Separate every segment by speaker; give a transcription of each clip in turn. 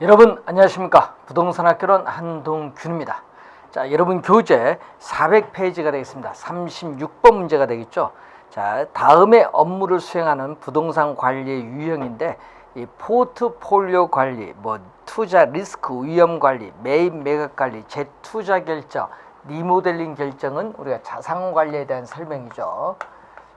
Speaker 1: 여러분 안녕하십니까. 부동산학개론 한동균입니다. 자, 여러분 교재 400페이지가 되겠습니다. 36번 문제가 되겠죠. 자, 다음에 업무를 수행하는 부동산 관리의 유형인데 이 포트폴리오 관리, 투자 리스크 위험 관리, 매입 매각 관리, 재투자 결정, 리모델링 결정은 우리가 자산 관리에 대한 설명이죠.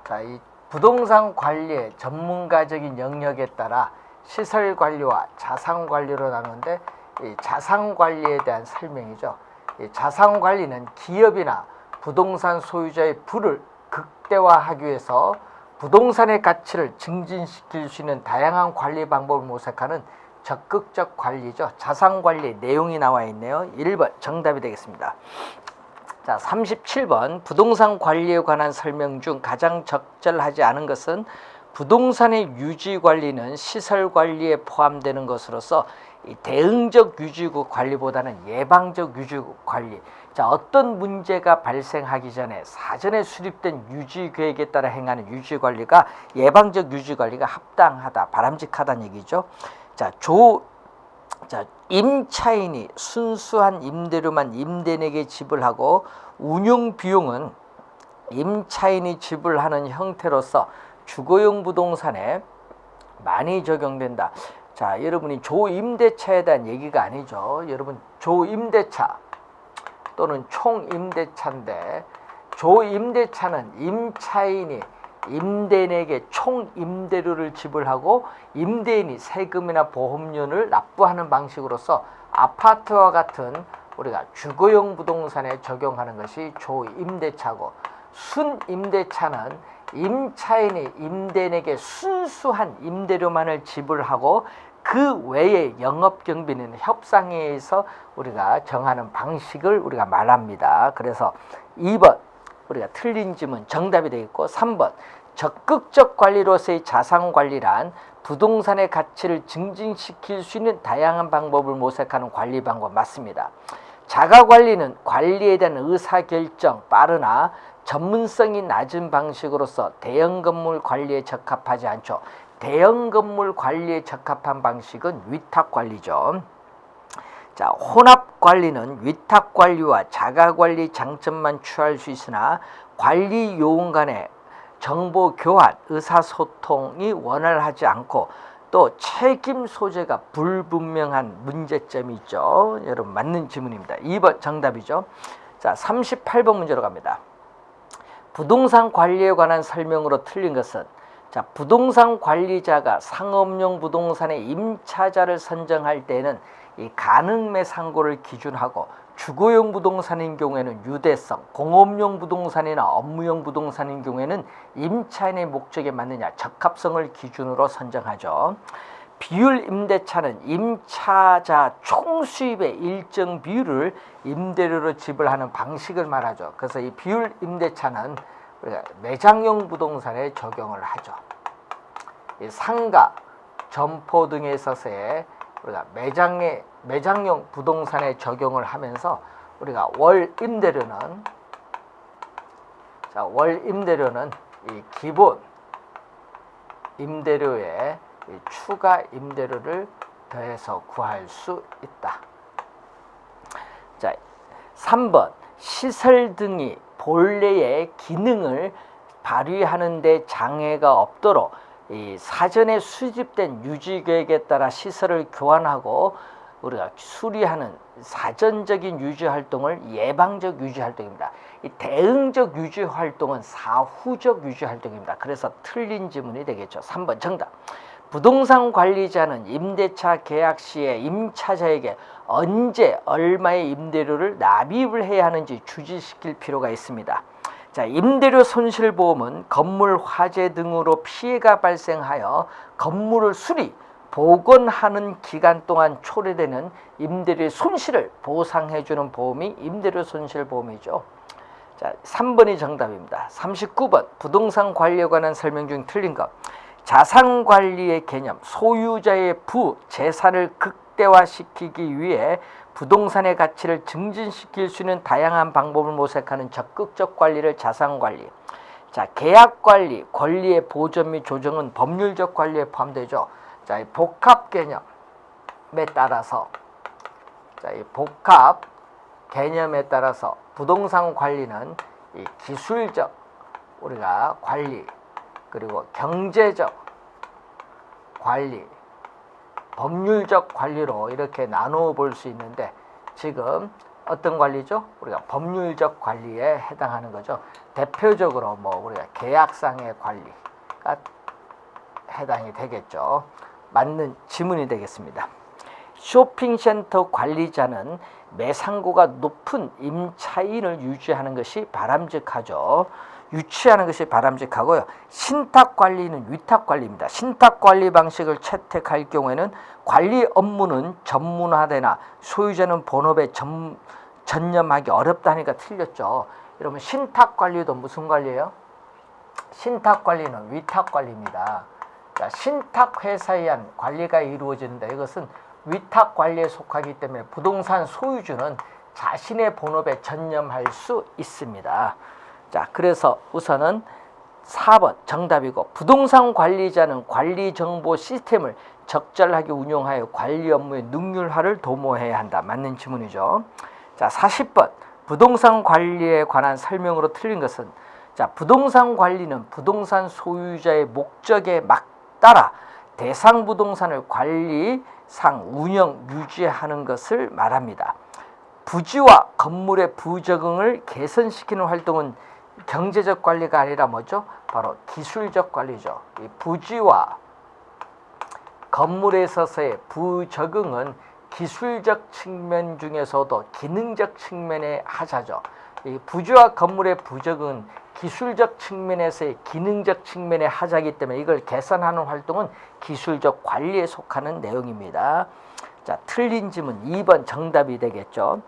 Speaker 1: 자, 이 부동산 관리의 전문가적인 영역에 따라 시설 관리와 자산 관리로 나누는데 이 자산 관리에 대한 설명이죠. 이 자산 관리는 기업이나 부동산 소유자의 부를 극대화하기 위해서 부동산의 가치를 증진시킬 수 있는 다양한 관리 방법을 모색하는 적극적 관리죠. 자산 관리의 내용이 나와 있네요. 1번 정답이 되겠습니다. 자, 37번 부동산 관리에 관한 설명 중 가장 적절하지 않은 것은 부동산의 유지 관리는 시설 관리에 포함되는 것으로서 이 대응적 유지 관리보다는 예방적 유지 관리. 자, 어떤 문제가 발생하기 전에 사전에 수립된 유지 계획에 따라 행하는 유지 관리가 예방적 유지 관리가 합당하다, 바람직하다는 얘기죠. 자, 임차인이 순수한 임대료만 임대인에게 지불하고 운용 비용은 임차인이 지불하는 형태로서 주거용 부동산에 많이 적용된다. 자, 여러분이 조임대차에 대한 얘기가 아니죠. 여러분 조임대차 또는 총임대차인데 조임대차는 임차인이 임대인에게 총임대료를 지불하고 임대인이 세금이나 보험료를 납부하는 방식으로서 아파트와 같은 우리가 주거용 부동산에 적용하는 것이 조임대차고, 순임대차는 임차인이 임대인에게 순수한 임대료만을 지불하고 그 외에 영업경비는 협상에 의해서 우리가 정하는 방식을 우리가 말합니다. 그래서 2번 우리가 틀린 질문 정답이 되겠고, 3번 적극적 관리로서의 자산관리란 부동산의 가치를 증진시킬 수 있는 다양한 방법을 모색하는 관리 방법 맞습니다. 자가관리는 관리에 대한 의사결정 빠르나 전문성이 낮은 방식으로서 대형 건물 관리에 적합하지 않죠. 대형 건물 관리에 적합한 방식은 위탁관리죠. 자, 혼합관리는 위탁관리와 자가관리 장점만 취할 수 있으나 관리 요원 간의 정보 교환, 의사소통이 원활하지 않고 또 책임 소재가 불분명한 문제점이 있죠. 여러분 맞는 질문입니다. 2번 정답이죠. 자, 38번 문제로 갑니다. 부동산 관리에 관한 설명으로 틀린 것은, 자, 부동산 관리자가 상업용 부동산의 임차자를 선정할 때는 이 가능매 상고를 기준하고 주거용 부동산인 경우에는 유대성, 공업용 부동산이나 업무용 부동산인 경우에는 임차인의 목적에 맞느냐 적합성을 기준으로 선정하죠. 비율 임대차는 임차자 총수입의 일정 비율을 임대료로 지불하는 방식을 말하죠. 그래서 이 비율 임대차는 우리가 매장용 부동산에 적용을 하죠. 이 상가, 점포 등에 있어서의 우리가 매장용 부동산에 적용을 하면서 우리가 월 임대료는 이 기본 임대료에 이 추가 임대료를 더해서 구할 수 있다. 자, 3번 시설 등이 본래의 기능을 발휘하는 데 장애가 없도록 이 사전에 수립된 유지계획에 따라 시설을 교환하고 우리가 수리하는 사전적인 유지활동을 예방적 유지활동입니다. 이 대응적 유지활동은 사후적 유지활동입니다. 그래서 틀린 질문이 되겠죠. 3번 정답. 부동산 관리자는 임대차 계약 시에 임차자에게 언제 얼마의 임대료를 납입을 해야 하는지 주지시킬 필요가 있습니다. 자, 임대료 손실보험은 건물 화재 등으로 피해가 발생하여 건물을 수리, 복원하는 기간 동안 초래되는 임대료의 손실을 보상해주는 보험이 임대료 손실보험이죠. 자, 3번이 정답입니다. 39번 부동산 관리에 관한 설명 중 틀린 것. 자산관리의 개념, 소유자의 재산을 극대화시키기 위해 부동산의 가치를 증진시킬 수 있는 다양한 방법을 모색하는 적극적 관리를 자산관리. 자, 계약관리, 권리의 보전 및 조정은 법률적 관리에 포함되죠. 자, 이 복합 개념, 따라서 자, 이 복합 개념에 따라서 부동산 관리는 이 기술적 우리가 관리, 그리고 경제적 관리, 법률적 관리로 이렇게 나누어 볼 수 있는데, 지금 어떤 관리죠? 우리가 법률적 관리에 해당하는 거죠. 대표적으로 뭐 우리가 계약상의 관리가 해당이 되겠죠. 맞는 지문이 되겠습니다. 쇼핑센터 관리자는 매상고가 높은 임차인을 유지하는 것이 바람직하죠. 유치하는 것이 바람직하고요. 신탁관리는 위탁관리입니다. 신탁관리 방식을 채택할 경우에는 관리 업무는 전문화되나 소유자는 본업에 전념하기 어렵다니까 틀렸죠. 여러분, 신탁관리도 무슨 관리예요? 신탁관리는 위탁관리입니다. 자, 신탁회사에 의한 관리가 이루어지는데, 이것은 위탁관리에 속하기 때문에 부동산 소유주는 자신의 본업에 전념할 수 있습니다. 자, 그래서 우선은 4번 정답이고, 부동산 관리자는 관리 정보 시스템을 적절하게 운용하여 관리 업무의 능률화를 도모해야 한다. 맞는 지문이죠. 자, 40번 부동산 관리에 관한 설명으로 틀린 것은, 자, 부동산 관리는 부동산 소유자의 목적에 따라 대상 부동산을 관리상 운영 유지하는 것을 말합니다. 부지와 건물의 부적응을 개선시키는 활동은 경제적 관리가 아니라 뭐죠? 바로 기술적 관리죠. 이 부지와 건물에 있어서의 부적응은 기술적 측면 중에서도 기능적 측면의 하자죠. 이 부지와 건물의 부적응은 기술적 측면에서의 기능적 측면의 하자이기 때문에 이걸 개선하는 활동은 기술적 관리에 속하는 내용입니다. 자, 틀린 지문 2번 정답이 되겠죠.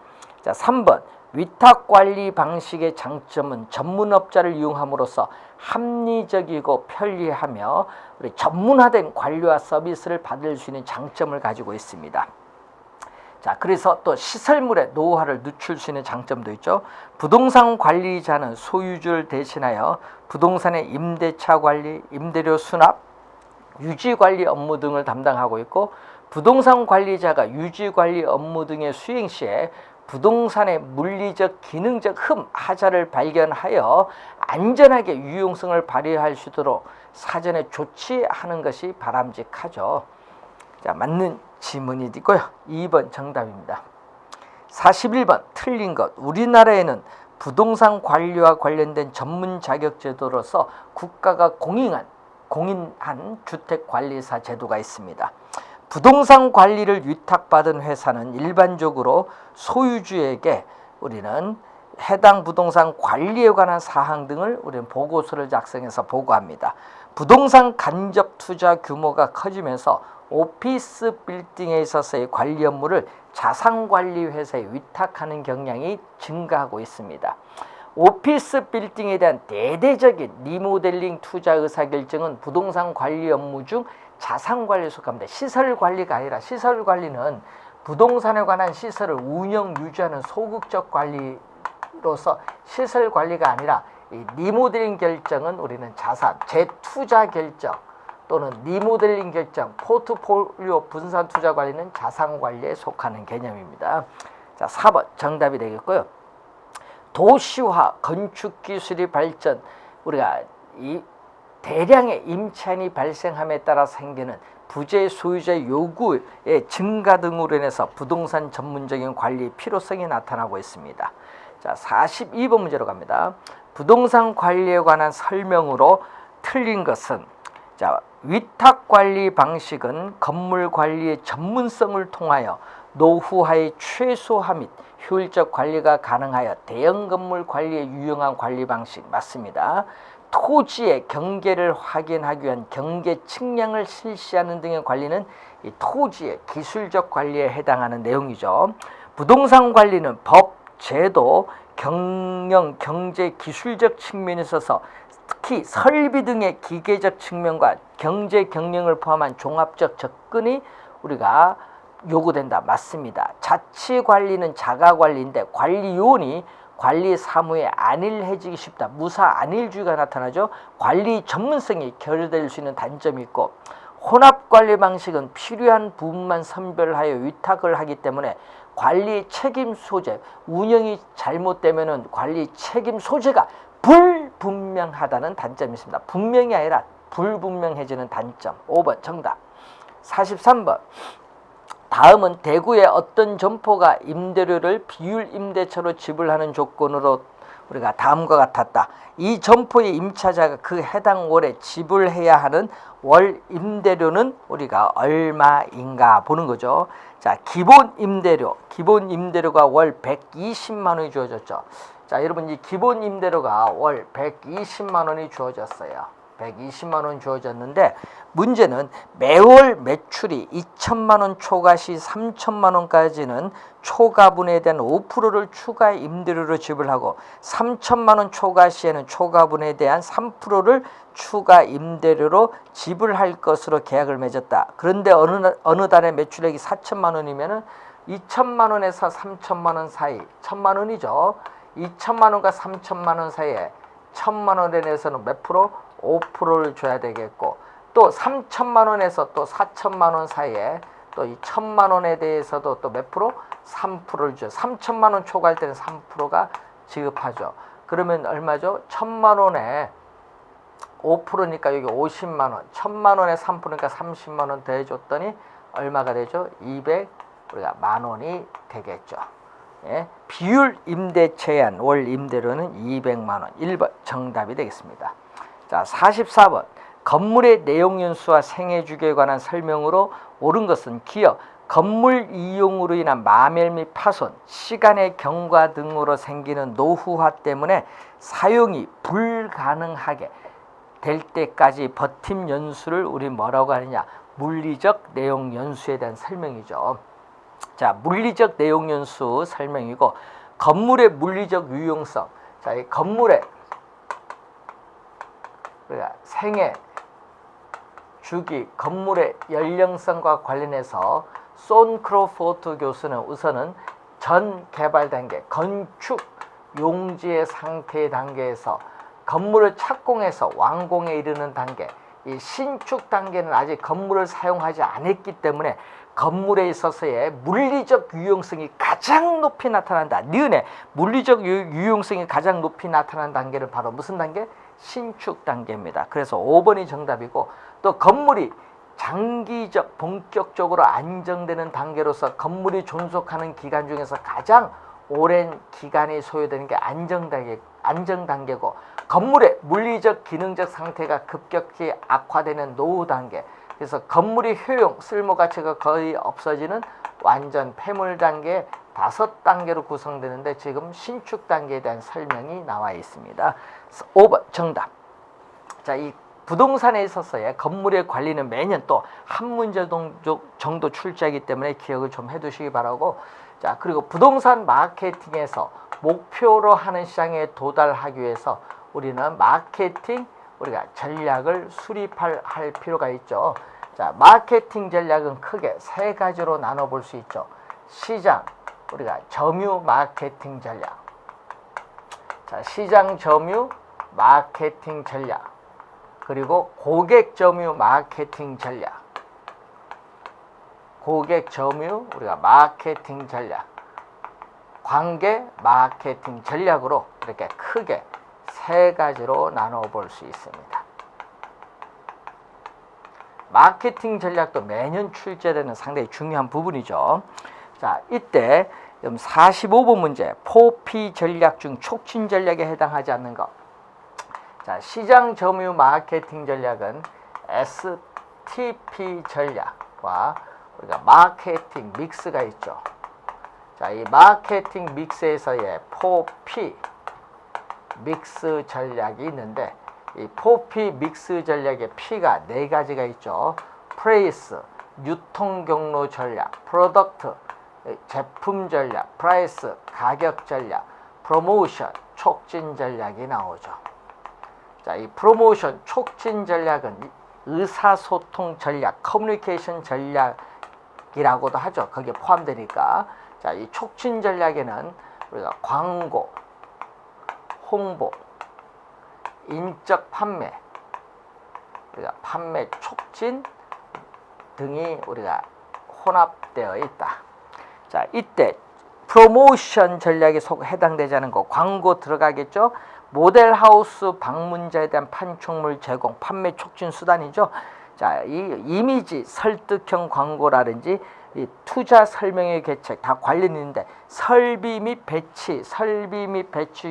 Speaker 1: 자, 3번 위탁관리 방식의 장점은 전문업자를 이용함으로써 합리적이고 편리하며 우리 전문화된 관리와 서비스를 받을 수 있는 장점을 가지고 있습니다. 자, 그래서 또 시설물의 노후화를 늦출 수 있는 장점도 있죠. 부동산 관리자는 소유주를 대신하여 부동산의 임대차 관리, 임대료 수납, 유지 관리 업무 등을 담당하고 있고, 부동산 관리자가 유지 관리 업무 등의 수행 시에 부동산의 물리적, 기능적 흠, 하자를 발견하여 안전하게 유용성을 발휘할 수 있도록 사전에 조치하는 것이 바람직하죠. 자, 맞는 지문이 있고요. 2번 정답입니다. 41번 틀린 것. 우리나라에는 부동산 관리와 관련된 전문 자격 제도로서 국가가 공인한 주택관리사 제도가 있습니다. 부동산 관리를 위탁받은 회사는 일반적으로 소유주에게 우리는 해당 부동산 관리에 관한 사항 등을 우리는 보고서를 작성해서 보고합니다. 부동산 간접 투자 규모가 커지면서 오피스 빌딩에 있어서의 관리 업무를 자산관리 회사에 위탁하는 경향이 증가하고 있습니다. 오피스 빌딩에 대한 대대적인 리모델링 투자 의사결정은 부동산 관리 업무 중 자산관리에 속합니다. 시설관리가 아니라, 시설관리는 부동산에 관한 시설을 운영 유지하는 소극적 관리로서 시설관리가 아니라, 이 리모델링 결정은 우리는 자산, 재투자 결정 또는 리모델링 결정, 포트폴리오 분산 투자 관리는 자산관리에 속하는 개념입니다. 자, 4번 정답이 되겠고요. 도시화, 건축기술이 발전, 우리가 이 대량의 임차인이 발생함에 따라 생기는 부재 소유자의 요구의 증가 등으로 인해서 부동산 전문적인 관리의 필요성이 나타나고 있습니다. 자, 42번 문제로 갑니다. 부동산 관리에 관한 설명으로 틀린 것은, 자, 위탁관리 방식은 건물 관리의 전문성을 통하여 노후화의 최소화 및 효율적 관리가 가능하여 대형 건물 관리에 유용한 관리 방식 맞습니다. 토지의 경계를 확인하기 위한 경계 측량을 실시하는 등의 관리는 이 토지의 기술적 관리에 해당하는 내용이죠. 부동산 관리는 법, 제도, 경영, 경제, 기술적 측면에 있어서 특히 설비 등의 기계적 측면과 경제 경영을 포함한 종합적 접근이 우리가 요구된다. 맞습니다. 자치관리는 자가관리인데 관리요원이 관리 사무에 안일해지기 쉽다. 무사 안일주의가 나타나죠. 관리 전문성이 결여될 수 있는 단점이 있고, 혼합 관리 방식은 필요한 부분만 선별하여 위탁을 하기 때문에 관리 책임 소재, 운영이 잘못되면은 관리 책임 소재가 불분명하다는 단점이 있습니다. 분명이 아니라 불분명해지는 단점. 5번 정답. 43번. 다음은 대구의 어떤 점포가 임대료를 비율 임대차로 지불하는 조건으로 우리가 다음과 같았다. 이 점포의 임차자가 그 해당 월에 지불해야 하는 월 임대료는 우리가 얼마인가 보는 거죠. 자, 기본 임대료가 월 120만 원이 주어졌죠. 자, 여러분 이 기본 임대료가 월 120만 원이 주어졌어요. 120만 원 주어졌는데 문제는 매월 매출이 2천만 원 초과 시 3천만 원까지는 초과분에 대한 5%를 추가 임대료로 지불하고 3천만 원 초과 시에는 초과분에 대한 3%를 추가 임대료로 지불할 것으로 계약을 맺었다. 그런데 어느 달에 매출액이 4천만 원이면은 2천만 원에서 3천만 원 사이, 1천만 원이죠. 2천만 원과 3천만 원 사이에 1천만 원에 대해서는 몇 프로? 5%를 줘야 되겠고, 또 3천만 원에서 또 4천만 원 사이에 또 이 1천만 원에 대해서도 또 몇 프로? 3%를 줘. 3천만 원 초과할 때는 3%가 지급하죠. 그러면 얼마죠? 1천만 원에 5%니까 여기 50만 원, 1천만 원에 3%니까 30만 원 더해줬더니 얼마가 되죠? 200만 원이 되겠죠. 예? 비율 임대 제한 월 임대료는 200만 원. 1번 정답이 되겠습니다. 자, 44번. 건물의 내용 연수와 생애 주기에 관한 설명으로 옳은 것은 기억, 건물 이용으로 인한 마멸 및 파손, 시간의 경과 등으로 생기는 노후화 때문에 사용이 불가능하게 될 때까지 버팀 연수를 우리 뭐라고 하느냐? 물리적 내용 연수에 대한 설명이죠. 자, 물리적 내용 연수 설명이고, 건물의 물리적 유용성. 자, 이 건물의 생애, 주기, 건물의 연령성과 관련해서 손 크로포트 교수는 우선은 전 개발 단계, 건축 용지의 상태의 단계에서 건물을 착공해서 완공에 이르는 단계, 이 신축 단계는 아직 건물을 사용하지 않았기 때문에 건물에 있어서의 물리적 유용성이 가장 높이 나타난다. 니은의 물리적 유용성이 가장 높이 나타나는 단계는 바로 무슨 단계? 신축 단계입니다. 그래서 5번이 정답이고, 또 건물이 장기적 본격적으로 안정되는 단계로서 건물이 존속하는 기간 중에서 가장 오랜 기간이 소요되는 게 안정 단계고, 건물의 물리적 기능적 상태가 급격히 악화되는 노후 단계, 그래서 건물의 효용, 쓸모 가치가 거의 없어지는 완전 폐물 단계 5단계로 구성되는데 지금 신축 단계에 대한 설명이 나와 있습니다. 5번 정답. 자, 이 부동산에 있어서의 건물의 관리는 매년 또 한 문제 정도 출제하기 때문에 기억을 좀 해두시기 바라고, 자, 그리고 부동산 마케팅에서 목표로 하는 시장에 도달하기 위해서 우리는 마케팅 우리가 전략을 수립할 필요가 있죠. 자, 마케팅 전략은 크게 3가지로 나눠볼 수 있죠. 시장, 우리가 점유 마케팅 전략. 자, 시장 점유 마케팅 전략. 그리고 고객 점유 마케팅 전략. 고객 점유 우리가 마케팅 전략. 관계 마케팅 전략으로 이렇게 크게 3가지로 나눠볼 수 있습니다. 마케팅 전략도 매년 출제되는 상당히 중요한 부분이죠. 자, 이때 45번 문제, 4P 전략 중 촉진 전략에 해당하지 않는 것. 자, 시장 점유 마케팅 전략은 STP 전략과 우리가 마케팅 믹스가 있죠. 자, 이 마케팅 믹스에서의 4P 믹스 전략이 있는데, 이 4P 믹스 전략의 P가 4가지가 있죠. 프레이스, 유통 경로 전략, 프로덕트, 제품 전략, 프라이스, 가격 전략, 프로모션, 촉진 전략이 나오죠. 자, 이 프로모션, 촉진 전략은 의사소통 전략, 커뮤니케이션 전략이라고도 하죠. 거기에 포함되니까. 자, 이 촉진 전략에는 우리가 광고, 홍보, 인적 판매, 우리가 판매 촉진, 등이 우리가 혼합되어 있다. 자, 이때 프로모션 전략에 해당되지 않은 거 광고 들어가겠죠. 모델하우스 방문자에 대한 판촉물 제공, 판매 촉진 수단이죠. 자, 이 이미지 설득형 광고라든지 이 투자 설명의 계책 다 관련 있는데 설비 및 배치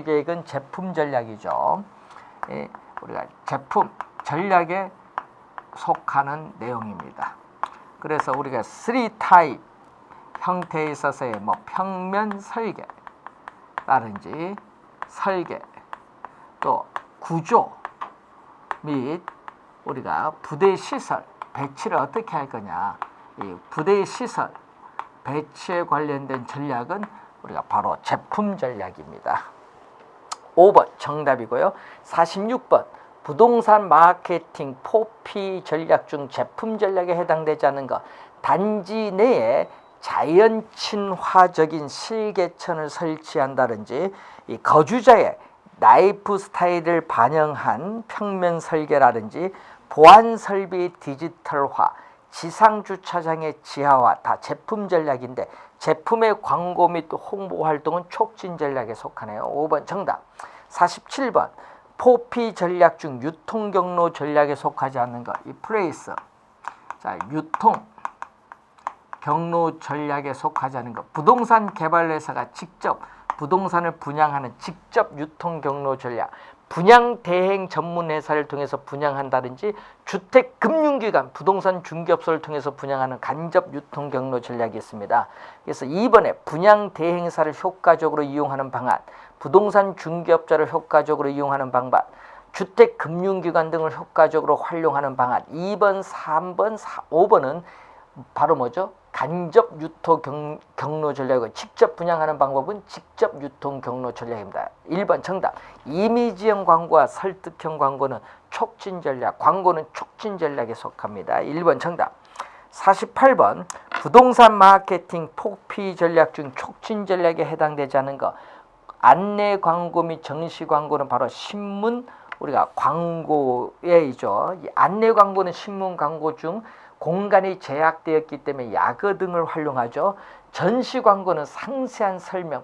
Speaker 1: 계획은 제품 전략이죠. 예, 우리가 제품 전략에 속하는 내용입니다. 그래서 우리가 3타입 형태에 있어서의 뭐 평면 설계라든지 설계 또 구조 및 우리가 부대 시설 배치를 어떻게 할 거냐, 이 부대 시설 배치에 관련된 전략은 우리가 바로 제품 전략입니다. 5번 정답이고요. 46번 부동산 마케팅 4P 전략 중 제품 전략에 해당되지 않는 것, 단지 내에 자연 친화적인 실개천을 설치한다든지 이 거주자의 라이프 스타일을 반영한 평면 설계라든지 보안 설비 디지털화, 지상 주차장의 지하화 다 제품 전략인데 제품의 광고 및 홍보 활동은 촉진 전략에 속하네요. 5번 정답. 47번 4P 전략 중 유통 경로 전략에 속하지 않는 것, 이 플레이스. 자, 유통 경로 전략에 속하지 않은 것, 부동산 개발 회사가 직접 부동산을 분양하는 직접 유통 경로 전략, 분양 대행 전문 회사를 통해서 분양한다든지 주택 금융기관 부동산 중개업소를 통해서 분양하는 간접 유통 경로 전략이 있습니다. 그래서 2번에 분양 대행사를 효과적으로 이용하는 방안, 부동산 중개업자를 효과적으로 이용하는 방법, 주택 금융기관 등을 효과적으로 활용하는 방안. 2번, 3번, 5번은 바로 뭐죠? 간접 유통 경로 전략이고 직접 분양하는 방법은 직접 유통 경로 전략입니다. 1번 정답. 이미지형 광고와 설득형 광고는 촉진 전략, 광고는 촉진 전략에 속합니다. 1번 정답. 48번 부동산 마케팅 4P 전략 중 촉진 전략에 해당되지 않은 것, 안내 광고 및 정시 광고는 바로 신문 우리가 광고에이죠. 이 안내 광고는 신문 광고 중 공간이 제약되었기 때문에 야거 등을 활용하죠. 전시 광고는 상세한 설명,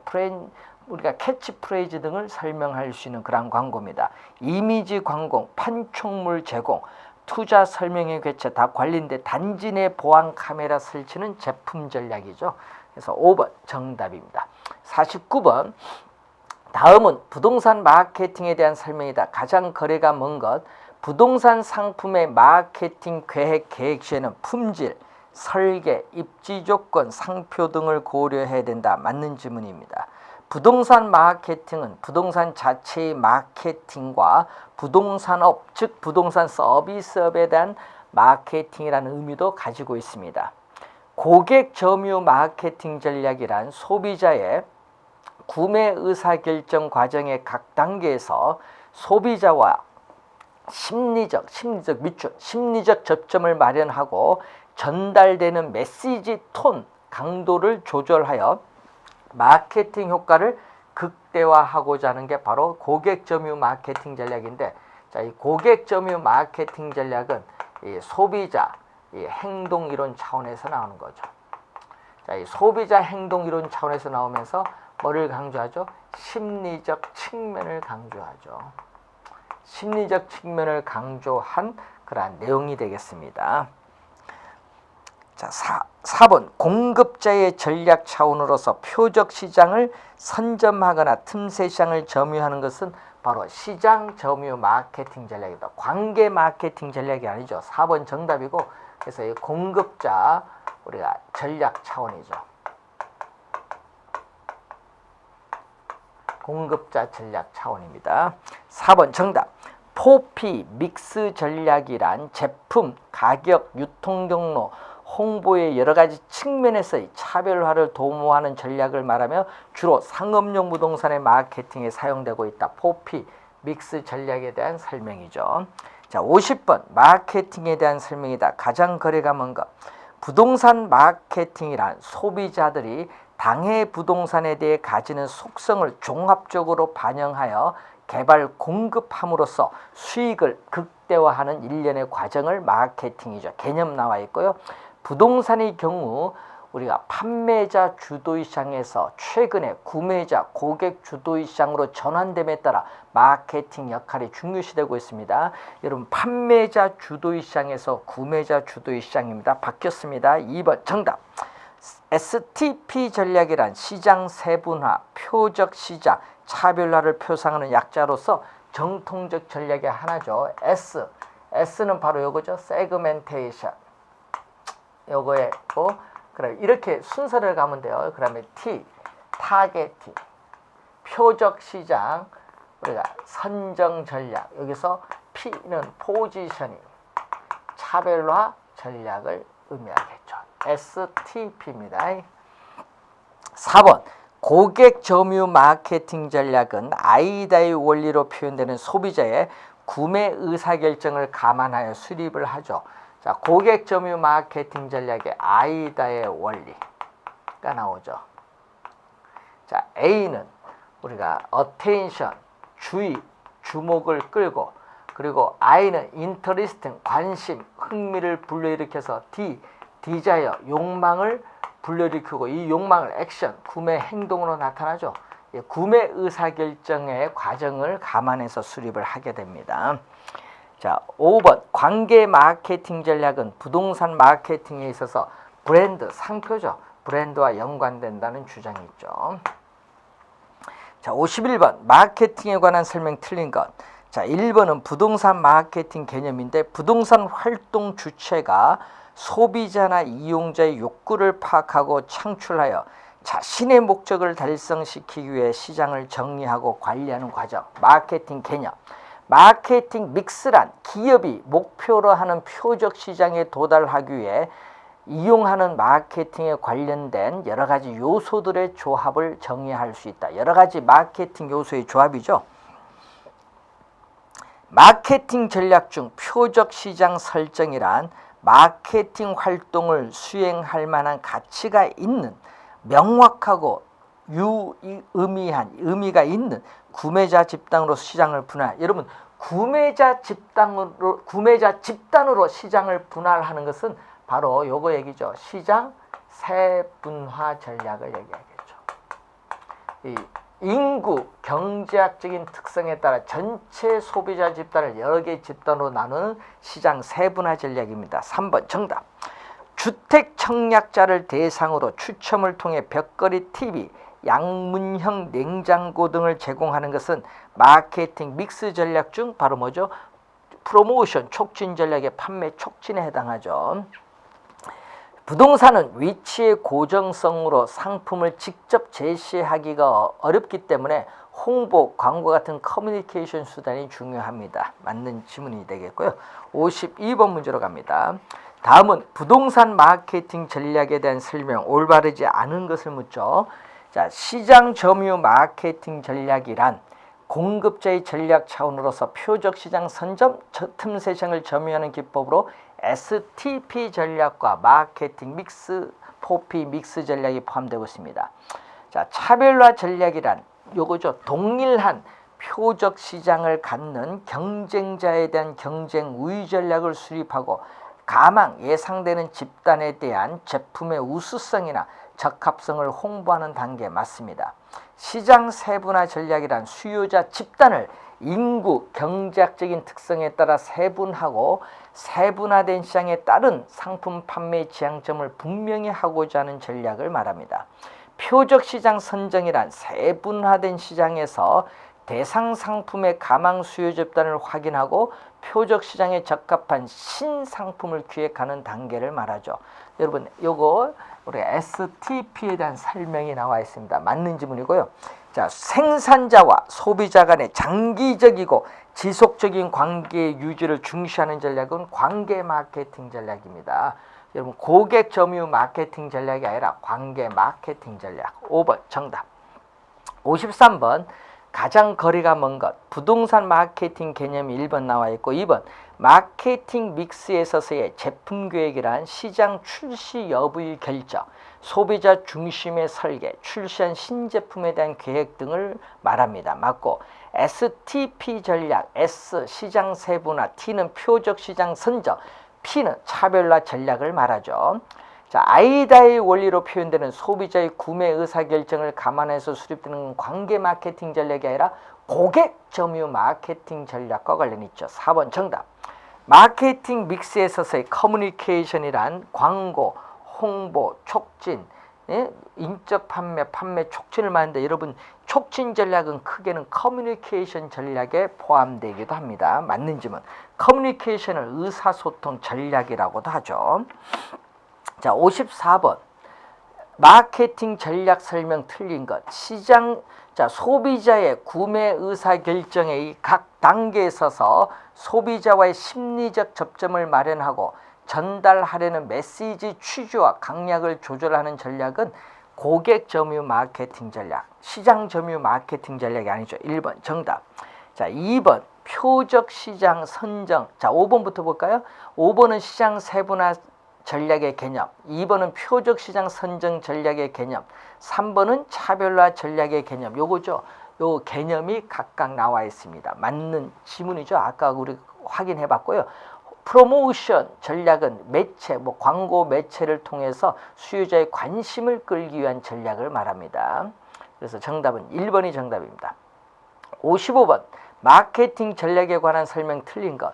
Speaker 1: 우리가 캐치프레이즈 등을 설명할 수 있는 그런 광고입니다. 이미지 광고, 판촉물 제공, 투자 설명의 개최 다 관련된 단지 내 보안 카메라 설치는 제품 전략이죠. 그래서 5번 정답입니다. 49번 다음은 부동산 마케팅에 대한 설명이다. 가장 거래가 먼 것, 부동산 상품의 마케팅 계획 시에는 품질, 설계, 입지 조건, 상표 등을 고려해야 된다. 맞는 질문입니다. 부동산 마케팅은 부동산 자체의 마케팅과 부동산업, 즉 부동산 서비스업에 대한 마케팅이라는 의미도 가지고 있습니다. 고객 점유 마케팅 전략이란 소비자의 구매 의사결정 과정의 각 단계에서 소비자와 심리적 접점을 마련하고 전달되는 메시지 톤, 강도를 조절하여 마케팅 효과를 극대화하고자 하는 게 바로 고객 점유 마케팅 전략인데, 자, 이 고객 점유 마케팅 전략은 이 소비자 이 행동 이론 차원에서 나오는 거죠. 자, 이 소비자 행동 이론 차원에서 나오면서 뭐를 강조하죠? 심리적 측면을 강조하죠. 심리적 측면을 강조한 그러한 내용이 되겠습니다. 자, 4번 공급자의 전략 차원으로서 표적 시장을 선점하거나 틈새 시장을 점유하는 것은 바로 시장 점유 마케팅 전략입니다. 관계 마케팅 전략이 아니죠. 4번 정답이고, 그래서 이 공급자 우리가 전략 차원이죠. 공급자 전략 차원입니다. 4번 정답. 4P 믹스 전략이란 제품, 가격, 유통 경로, 홍보의 여러 가지 측면에서의 차별화를 도모하는 전략을 말하며 주로 상업용 부동산의 마케팅에 사용되고 있다. 4P 믹스 전략에 대한 설명이죠. 자, 50번 마케팅에 대한 설명이다. 가장 거래가 먼 것. 부동산 마케팅이란 소비자들이 당해 부동산에 대해 가지는 속성을 종합적으로 반영하여 개발 공급함으로써 수익을 극대화하는 일련의 과정을 마케팅이죠. 개념 나와 있고요. 부동산의 경우 우리가 판매자 주도의 시장에서 최근에 구매자, 고객 주도의 시장으로 전환됨에 따라 마케팅 역할이 중요시되고 있습니다. 여러분, 판매자 주도의 시장에서 구매자 주도의 시장입니다. 바뀌었습니다. 2번 정답. STP 전략이란 시장 세분화, 표적 시장, 차별화를 표상하는 약자로서 정통적 전략의 하나죠. S는 바로 요거죠. 세그멘테이션. 요거에 그래, 이렇게 순서를 가면 돼요. 그다음에 T, 타겟팅, 표적 시장, 우리가 선정 전략. 여기서 P는 포지셔닝, 차별화 전략을 의미하겠죠. STP입니다. 4번 고객 점유 마케팅 전략은 아이다의 원리로 표현되는 소비자의 구매 의사결정을 감안하여 수립을 하죠. 자, 고객 점유 마케팅 전략의 아이다의 원리가 나오죠. 자, A는 우리가 attention, 주의, 주목을 끌고, 그리고 I는 interesting, 관심, 흥미를 불러일으켜서 desire, 욕망을 불러일으키고, 이 욕망을 액션, 구매 행동으로 나타나죠. 구매 의사결정의 과정을 감안해서 수립을 하게 됩니다. 자, 5번 관계 마케팅 전략은 부동산 마케팅에 있어서 브랜드, 상표죠. 브랜드와 연관된다는 주장이 있죠. 자, 51번 마케팅에 관한 설명 틀린 것. 자, 1번은 부동산 마케팅 개념인데 부동산 활동 주체가 소비자나 이용자의 욕구를 파악하고 창출하여 자신의 목적을 달성시키기 위해 시장을 정리하고 관리하는 과정, 마케팅 개념. 마케팅 믹스란 기업이 목표로 하는 표적 시장에 도달하기 위해 이용하는 마케팅에 관련된 여러 가지 요소들의 조합을 정의할 수 있다. 여러 가지 마케팅 요소의 조합이죠. 마케팅 전략 중 표적 시장 설정이란 마케팅 활동을 수행할 만한 가치가 있는 명확하고 의미가 있는 구매자 집단으로 시장을 분할. 여러분, 구매자 집단으로 시장을 분할하는 것은 바로 요거 얘기죠. 시장 세분화 전략을 얘기하겠죠. 이 인구, 경제학적인 특성에 따라 전체 소비자 집단을 여러 개의 집단으로 나누는 시장 세분화 전략입니다. 3번 정답. 주택 청약자를 대상으로 추첨을 통해 벽걸이 TV, 양문형 냉장고 등을 제공하는 것은 마케팅 믹스 전략 중 바로 뭐죠? 프로모션 촉진 전략의 판매 촉진에 해당하죠. 부동산은 위치의 고정성으로 상품을 직접 제시하기가 어렵기 때문에 홍보, 광고 같은 커뮤니케이션 수단이 중요합니다. 맞는 지문이 되겠고요. 52번 문제로 갑니다. 다음은 부동산 마케팅 전략에 대한 설명, 올바르지 않은 것을 묻죠. 자, 시장 점유 마케팅 전략이란 공급자의 전략 차원으로서 표적 시장 선점, 틈새 시장을 점유하는 기법으로 STP 전략과 마케팅 믹스, 포피 믹스 전략이 포함되고 있습니다. 자, 차별화 전략이란 요거죠. 동일한 표적 시장을 갖는 경쟁자에 대한 경쟁 우위 전략을 수립하고 가망 예상되는 집단에 대한 제품의 우수성이나 적합성을 홍보하는 단계 맞습니다. 시장 세분화 전략이란 수요자 집단을 인구, 경제학적인 특성에 따라 세분하고 세분화된 시장에 따른 상품 판매 지향점을 분명히 하고자 하는 전략을 말합니다. 표적 시장 선정이란 세분화된 시장에서 대상 상품의 가망 수요 집단을 확인하고 표적 시장에 적합한 신상품을 기획하는 단계를 말하죠. 여러분, 요거 우리가 STP에 대한 설명이 나와 있습니다. 맞는 지문이고요. 자, 생산자와 소비자 간의 장기적이고 지속적인 관계의 유지를 중시하는 전략은 관계 마케팅 전략입니다. 여러분, 고객 점유 마케팅 전략이 아니라 관계 마케팅 전략. 5번 정답. 53번 가장 거리가 먼 것. 부동산 마케팅 개념이 1번 나와 있고 2번 마케팅 믹스에 있어서의 제품 계획이란 시장 출시 여부의 결정, 소비자 중심의 설계, 출시한 신제품에 대한 계획 등을 말합니다. 맞고 STP 전략, S 시장 세분화, T는 표적 시장 선정, P는 차별화 전략을 말하죠. 자, 아이다의 원리로 표현되는 소비자의 구매 의사결정을 감안해서 수립되는 관계 마케팅 전략이 아니라 고객 점유 마케팅 전략과 관련이 있죠. 4번 정답. 마케팅 믹스에 있어서의 커뮤니케이션이란 광고, 홍보, 촉진, 인적 판매, 판매 촉진을 말하는데 여러분 촉진 전략은 크게는 커뮤니케이션 전략에 포함되기도 합니다. 맞는 질문. 커뮤니케이션을 의사소통 전략이라고도 하죠. 자, 54번. 마케팅 전략 설명 틀린 것. 소비자의 구매 의사 결정의 각 단계에 있어서 소비자와의 심리적 접점을 마련하고 전달하려는 메시지 취지와 강약을 조절하는 전략은 고객 점유 마케팅 전략, 시장 점유 마케팅 전략이 아니죠. 1번 정답. 자, 2번 표적 시장 선정. 자, 5번부터 볼까요? 5번은 시장 세분화 전략의 개념, 2번은 표적 시장 선정 전략의 개념, 3번은 차별화 전략의 개념. 요거죠. 요 개념이 각각 나와 있습니다. 맞는 지문이죠. 아까 우리 확인해 봤고요. 프로모션 전략은 매체, 광고 매체를 통해서 수요자의 관심을 끌기 위한 전략을 말합니다. 그래서 정답은 1번이 정답입니다. 55번 마케팅 전략에 관한 설명 틀린 것.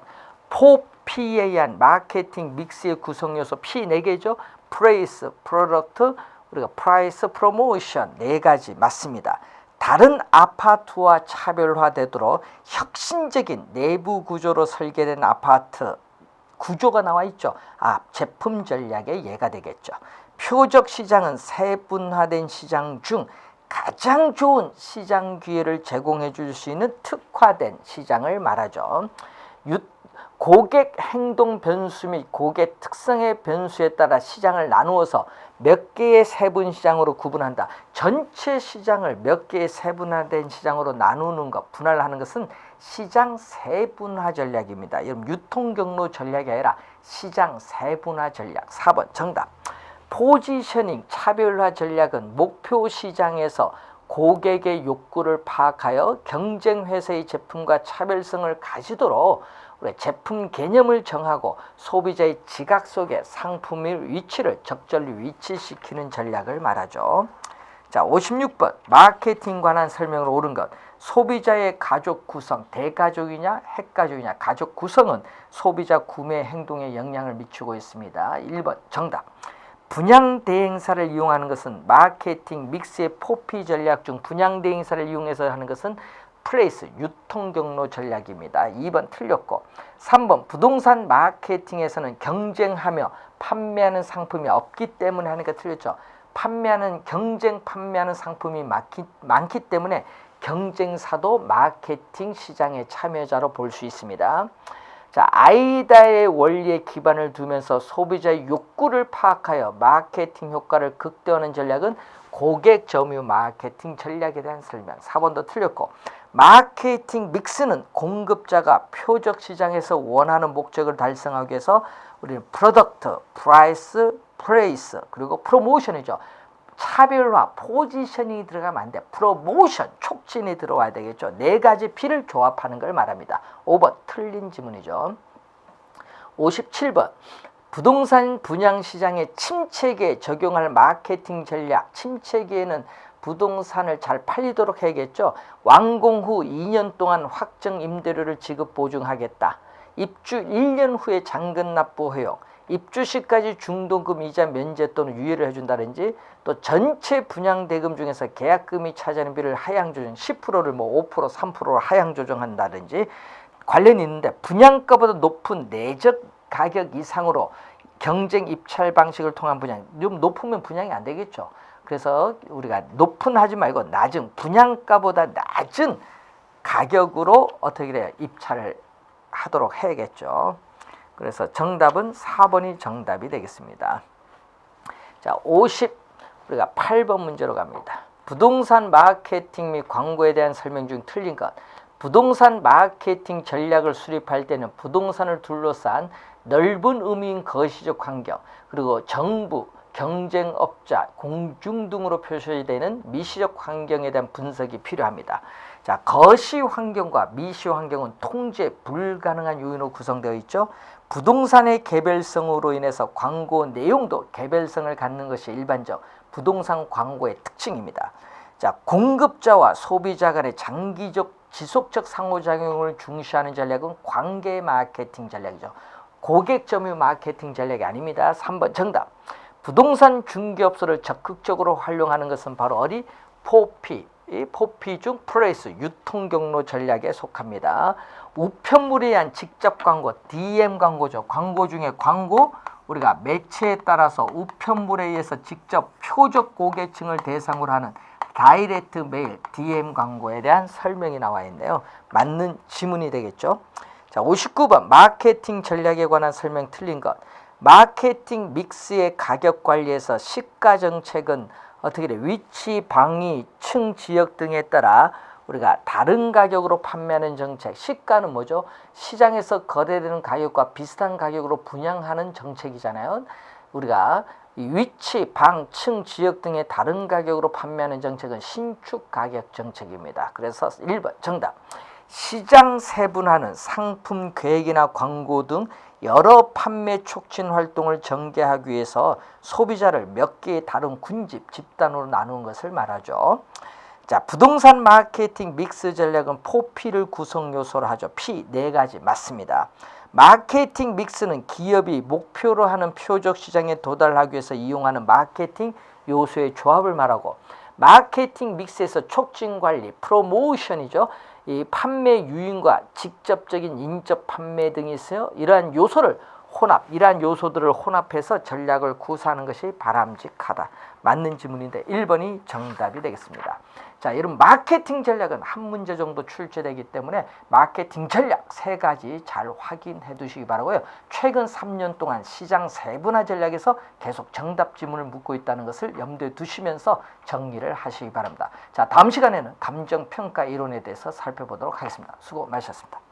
Speaker 1: P에 의한 마케팅 믹스의 구성 요소 P 4개죠. 프레이스, 프로덕트, 우리가 프라이스, 프로모션 4가지 맞습니다. 다른 아파트와 차별화되도록 혁신적인 내부 구조로 설계된 아파트 구조가 나와 있죠. 제품 전략의 예가 되겠죠. 표적 시장은 세분화된 시장 중 가장 좋은 시장 기회를 제공해 줄 수 있는 특화된 시장을 말하죠. 고객 행동 변수 및 고객 특성의 변수에 따라 시장을 나누어서 몇 개의 세분 시장으로 구분한다. 전체 시장을 몇 개의 세분화된 시장으로 나누는 것, 분할하는 것은 시장 세분화 전략입니다. 여러분 유통 경로 전략이 아니라 시장 세분화 전략. 4번 정답. 포지셔닝 차별화 전략은 목표 시장에서 고객의 욕구를 파악하여 경쟁 회사의 제품과 차별성을 가지도록 제품 개념을 정하고 소비자의 지각 속에 상품의 위치를 적절히 위치시키는 전략을 말하죠. 자, 56번 마케팅 관한 설명으로 옳은 것. 소비자의 가족 구성, 대가족이냐 핵가족이냐. 가족 구성은 소비자 구매 행동에 영향을 미치고 있습니다. 1번 정답. 분양 대행사를 이용하는 것은 마케팅 믹스의 포피 전략 중 분양 대행사를 이용해서 하는 것은 플레이스, 유통 경로 전략입니다. 2번 틀렸고 3번 부동산 마케팅에서는 경쟁하며 판매하는 상품이 없기 때문에 하니까 틀렸죠. 판매하는 상품이 많기 때문에 경쟁사도 마케팅 시장의 참여자로 볼 수 있습니다. 자, 아이다의 원리에 기반을 두면서 소비자의 욕구를 파악하여 마케팅 효과를 극대화하는 전략은 고객 점유 마케팅 전략에 대한 설명. 4번도 틀렸고 마케팅 믹스는 공급자가 표적 시장에서 원하는 목적을 달성하기 위해서 우리는 프로덕트, 프라이스, 프레이스 그리고 프로모션이죠. 차별화, 포지셔닝이 들어가면 안 돼. 프로모션, 촉진이 들어와야 되겠죠. 4가지 P를 조합하는 걸 말합니다. 5번 틀린 지문이죠. 57번 부동산 분양시장의 침체기에 적용할 마케팅 전략. 침체기에는 부동산을 잘 팔리도록 해야겠죠. 완공 후 2년 동안 확정 임대료를 지급 보증하겠다. 입주 1년 후에 잔금 납부 허용. 입주 시까지 중도금 이자 면제 또는 유예를 해준다든지 또 전체 분양 대금 중에서 계약금이 차지하는 비를 하향 조정 10%를 5% 3%로 하향 조정한다든지 관련이 있는데 분양가보다 높은 내적 가격 이상으로 경쟁 입찰 방식을 통한 분양. 좀 높으면 분양이 안 되겠죠. 그래서 우리가 높은 하지 말고 낮은 분양가보다 낮은 가격으로 어떻게 돼요? 입찰을 하도록 해야겠죠. 그래서 정답은 4번이 정답이 되겠습니다. 자, 우리가 8번 문제로 갑니다. 부동산 마케팅 및 광고에 대한 설명 중 틀린 것. 부동산 마케팅 전략을 수립할 때는 부동산을 둘러싼 넓은 의미인 거시적 환경, 그리고 정부, 경쟁업자, 공중 등으로 표시되는 미시적 환경에 대한 분석이 필요합니다. 자, 거시 환경과 미시 환경은 통제 불가능한 요인으로 구성되어 있죠. 부동산의 개별성으로 인해서 광고 내용도 개별성을 갖는 것이 일반적 부동산 광고의 특징입니다. 자, 공급자와 소비자 간의 장기적 지속적 상호작용을 중시하는 전략은 관계 마케팅 전략이죠. 고객 점유 마케팅 전략이 아닙니다. 3번 정답. 부동산 중개업소를 적극적으로 활용하는 것은 바로 어디? 포피. 이 포피 중 플레이스 유통경로 전략에 속합니다. 우편물에 의한 직접 광고, DM 광고죠. 광고 중에 광고, 우리가 매체에 따라서 우편물에 의해서 직접 표적 고객층을 대상으로 하는 다이렉트 메일, DM 광고에 대한 설명이 나와 있네요. 맞는 지문이 되겠죠. 자, 59번 마케팅 전략에 관한 설명 틀린 것. 마케팅 믹스의 가격 관리에서 시가 정책은 어떻게 돼? 위치, 방위, 층, 지역 등에 따라 우리가 다른 가격으로 판매하는 정책. 시가는 뭐죠? 시장에서 거래되는 가격과 비슷한 가격으로 분양하는 정책이잖아요. 우리가 위치, 방, 층, 지역 등의 다른 가격으로 판매하는 정책은 신축 가격 정책입니다. 그래서 1번 정답. 시장 세분화는 상품 계획이나 광고 등 여러 판매 촉진 활동을 전개하기 위해서 소비자를 몇 개의 다른 군집, 집단으로 나누는 것을 말하죠. 자, 부동산 마케팅 믹스 전략은 포피를 구성 요소로 하죠. P 4가지 맞습니다. 마케팅 믹스는 기업이 목표로 하는 표적 시장에 도달하기 위해서 이용하는 마케팅 요소의 조합을 말하고, 마케팅 믹스에서 촉진 관리, 프로모션이죠. 이 판매 유인과 직접적인 인접 판매 등이 있어요. 이러한 요소를 이러한 요소들을 혼합해서 전략을 구사하는 것이 바람직하다. 맞는 지문인데 1번이 정답이 되겠습니다. 자, 여러분 마케팅 전략은 한 문제 정도 출제되기 때문에 마케팅 전략 3가지 잘 확인해 두시기 바라고요. 최근 3년 동안 시장 세분화 전략에서 계속 정답 지문을 묻고 있다는 것을 염두에 두시면서 정리를 하시기 바랍니다. 자, 다음 시간에는 감정평가 이론에 대해서 살펴보도록 하겠습니다. 수고 많으셨습니다.